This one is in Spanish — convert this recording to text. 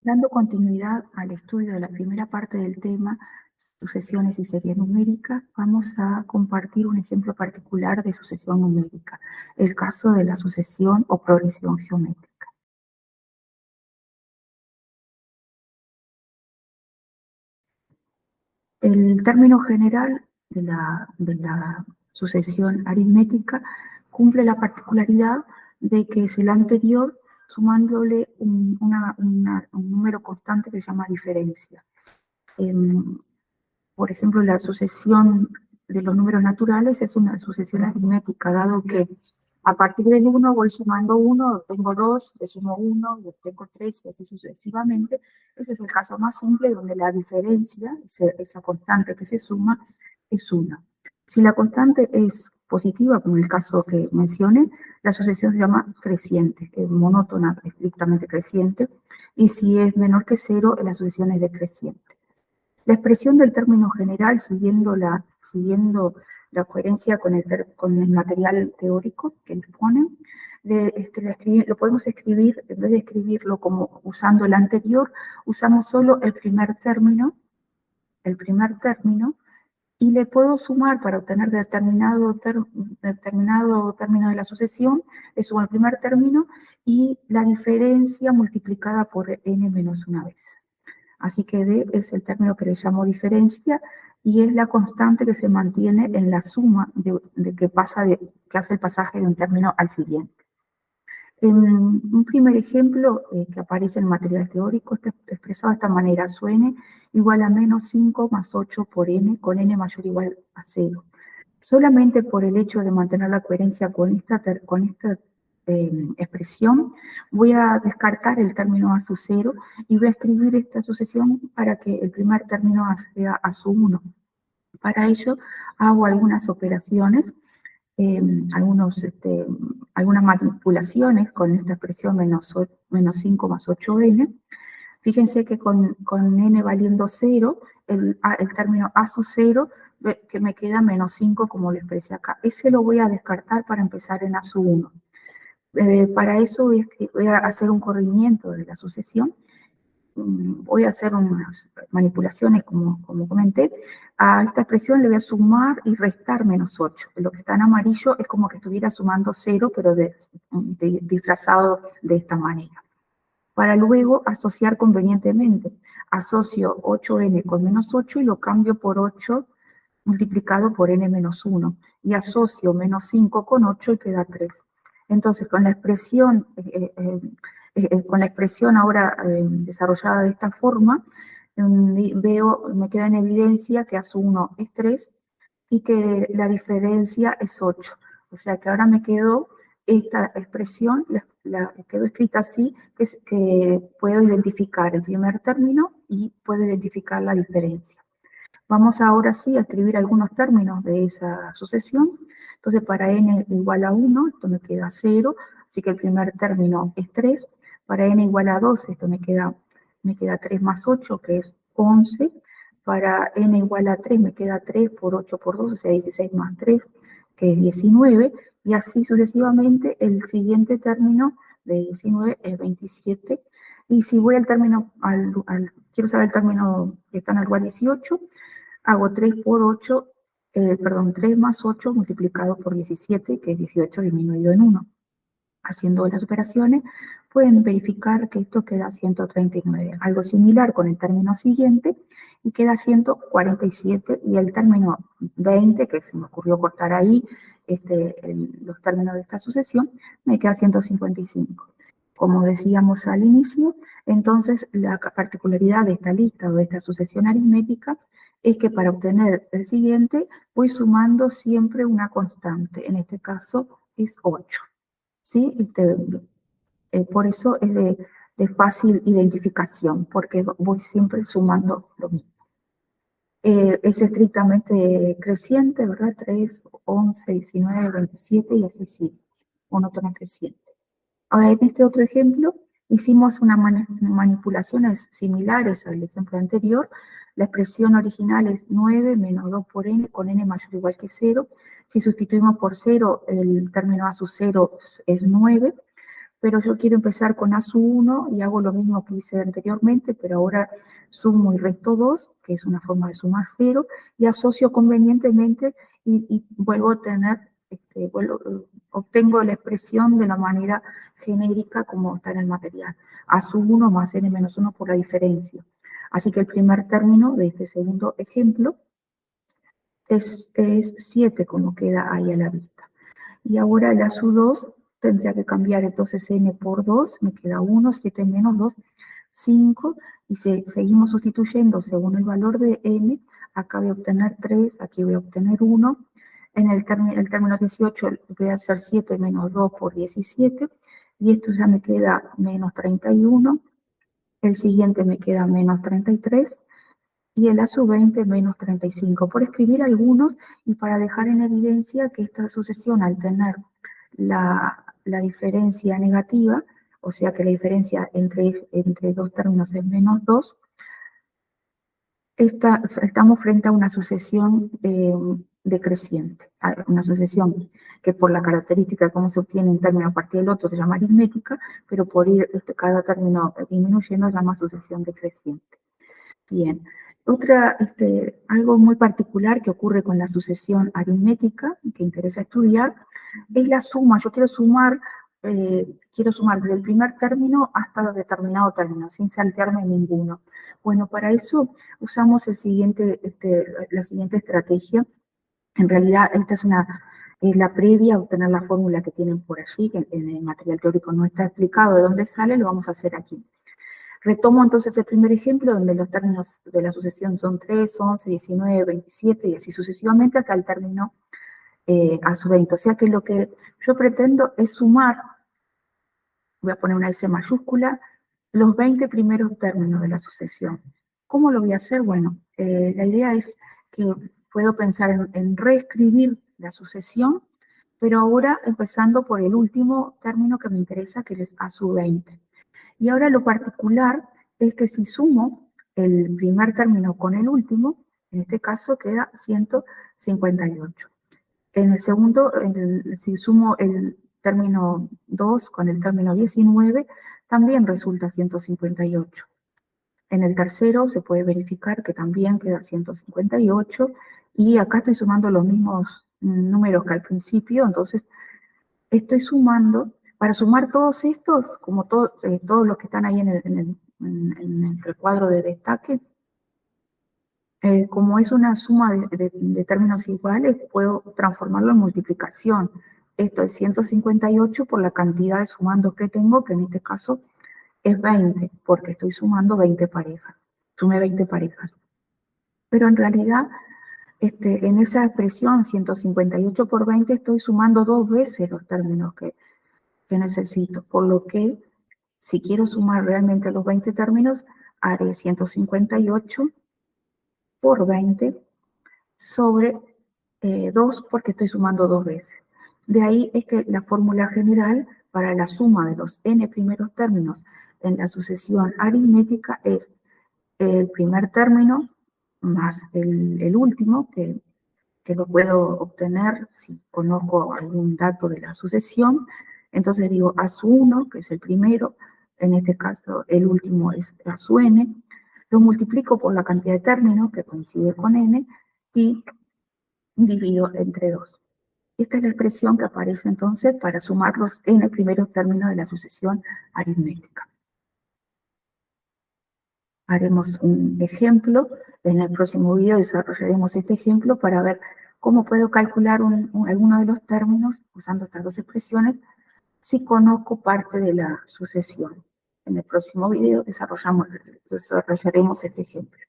Dando continuidad al estudio de la primera parte del tema, sucesiones y series numéricas, vamos a compartir un ejemplo particular de sucesión numérica, el caso de la sucesión o progresión geométrica. El término general de la sucesión aritmética cumple la particularidad de que es el anterior sumándole un número constante que se llama diferencia. Por ejemplo, la sucesión de los números naturales es una sucesión aritmética, dado que a partir del 1 voy sumando 1, tengo 2, le sumo 1, tengo 3 y así sucesivamente. Ese es el caso más simple donde la diferencia, esa constante que se suma, es 1. Si la constante es positiva, como el caso que mencioné, la sucesión se llama creciente, monótona, estrictamente creciente, y si es menor que 0, la sucesión es decreciente. La expresión del término general, siguiendo la coherencia con el material teórico que nos ponen, lo podemos escribir, en vez de escribirlo como usando el anterior, usamos solo el primer término, y le puedo sumar para obtener determinado término de la sucesión, le sumo el primer término y la diferencia multiplicada por n menos una vez. Así que D es el término que le llamo diferencia y es la constante que se mantiene en la suma que hace el pasaje de un término al siguiente. En un primer ejemplo que aparece en el material teórico está expresado de esta manera: su n igual a menos 5 más 8 por n, con n mayor o igual a 0. Solamente por el hecho de mantener la coherencia con esta expresión, voy a descartar el término a su 0 y voy a escribir esta sucesión para que el primer término sea a su 1. Para ello hago algunas operaciones, algunas manipulaciones con esta expresión menos 5 más 8n. Fíjense que con n valiendo 0, el término a su 0, que me queda menos 5 como lo expresé acá. Ese lo voy a descartar para empezar en a su 1. Para eso voy a hacer un corrimiento de la sucesión. Voy a hacer unas manipulaciones, como comenté. A esta expresión le voy a sumar y restar menos 8. Lo que está en amarillo es como que estuviera sumando 0, pero disfrazado de esta manera. Para luego asociar convenientemente. Asocio 8n con menos 8 y lo cambio por 8 multiplicado por n menos 1. Y asocio menos 5 con 8 y queda 3. Entonces, con la expresión ahora desarrollada de esta forma, me queda en evidencia que a su 1 es 3 y que la diferencia es 8. O sea que ahora me quedó esta expresión, quedó escrita así, que puedo identificar el primer término y puedo identificar la diferencia. Vamos ahora sí a escribir algunos términos de esa sucesión. Entonces, para n igual a 1, esto me queda 0, así que el primer término es 3. Para n igual a 2, esto me queda 3 más 8, que es 11. Para n igual a 3, me queda 3 por 8 por 2, o sea, 16 más 3, que es 19. Y así sucesivamente, el siguiente término de 19 es 27. Y si voy al término, quiero saber el término que está en el lugar 18, hago 3 por 8, 3 más 8 multiplicado por 17, que es 18 disminuido en 1. Haciendo las operaciones, pueden verificar que esto queda 139. Algo similar con el término siguiente, y queda 147, y el término 20, que se me ocurrió cortar ahí los términos de esta sucesión, me queda 155. Como decíamos al inicio, entonces la particularidad de esta lista o de esta sucesión aritmética es que para obtener el siguiente voy sumando siempre una constante, en este caso es 8. ¿Sí? Por eso es de fácil identificación, porque voy siempre sumando lo mismo. Es estrictamente creciente, ¿verdad? 3, 11, 19, 27 y así sigue, monótona creciente. Ahora, en este otro ejemplo, hicimos unas manipulaciones similares al ejemplo anterior. La expresión original es 9 menos 2 por n, con n mayor o igual que 0. Si sustituimos por 0, el término a su 0 es 9. pero yo quiero empezar con A sub 1 y hago lo mismo que hice anteriormente, pero ahora sumo y resto 2, que es una forma de sumar 0, y asocio convenientemente y vuelvo a tener, obtengo la expresión de la manera genérica como está en el material. A sub 1 más n menos 1 por la diferencia. Así que el primer término de este segundo ejemplo es 7, como queda ahí a la vista. Y ahora la sub 2 tendría que cambiar entonces n por 2, me queda 1, 7 menos 2, 5, y seguimos sustituyendo según el valor de n. Acá voy a obtener 3, aquí voy a obtener 1. En el término 18 voy a hacer 7 menos 2 por 17, y esto ya me queda menos 31. El siguiente me queda menos 33, y el A sub 20 menos 35, por escribir algunos y para dejar en evidencia que esta sucesión, al tener la diferencia negativa, o sea que la diferencia entre dos términos es menos 2, estamos frente a una sucesión decreciente, una sucesión que por la característica de cómo se obtiene un término a partir del otro se llama aritmética, pero por ir cada término disminuyendo se llama sucesión decreciente. Bien, algo muy particular que ocurre con la sucesión aritmética, que interesa estudiar, es la suma. Yo quiero sumar desde el primer término hasta determinado término, sin saltearme ninguno. Bueno, para eso usamos la siguiente estrategia. En realidad, esta es la previa a obtener la fórmula que tienen por allí, que en el material teórico no está explicado de dónde sale, lo vamos a hacer aquí. Retomo entonces el primer ejemplo, donde los términos de la sucesión son 3, 11, 19, 27 y así sucesivamente hasta el término A sub 20. O sea que lo que yo pretendo es sumar, voy a poner una S mayúscula, los 20 primeros términos de la sucesión. ¿Cómo lo voy a hacer? Bueno, la idea es que puedo pensar en reescribir la sucesión, pero ahora empezando por el último término que me interesa, que es A sub 20. Y ahora lo particular es que si sumo el primer término con el último, en este caso queda 158. En el segundo, si sumo el término 2 con el término 19, también resulta 158. En el tercero se puede verificar que también queda 158, y acá estoy sumando los mismos números que al principio, entonces estoy sumando. Para sumar todos estos, como todos los que están ahí en el recuadro de destaque, como es una suma de términos iguales, puedo transformarlo en multiplicación. Esto es 158 por la cantidad de sumandos que tengo, que en este caso es 20, porque estoy sumando 20 parejas. Sumé 20 parejas. Pero en realidad, en esa expresión 158 por 20, estoy sumando 2 veces los términos que necesito, por lo que si quiero sumar realmente los 20 términos, haré 158 por 20 sobre 2, porque estoy sumando 2 veces. De ahí es que la fórmula general para la suma de los n primeros términos en la sucesión aritmética es el primer término más el último, que lo puedo obtener si conozco algún dato de la sucesión. Entonces digo A sub 1, que es el primero, en este caso el último es A sub n, lo multiplico por la cantidad de términos que coincide con n y divido entre 2. Esta es la expresión que aparece entonces para sumar los n primeros términos de la sucesión aritmética. Haremos un ejemplo. En el próximo video desarrollaremos este ejemplo para ver cómo puedo calcular alguno de los términos usando estas dos expresiones si conozco parte de la sucesión. En el próximo video desarrollaremos este ejemplo.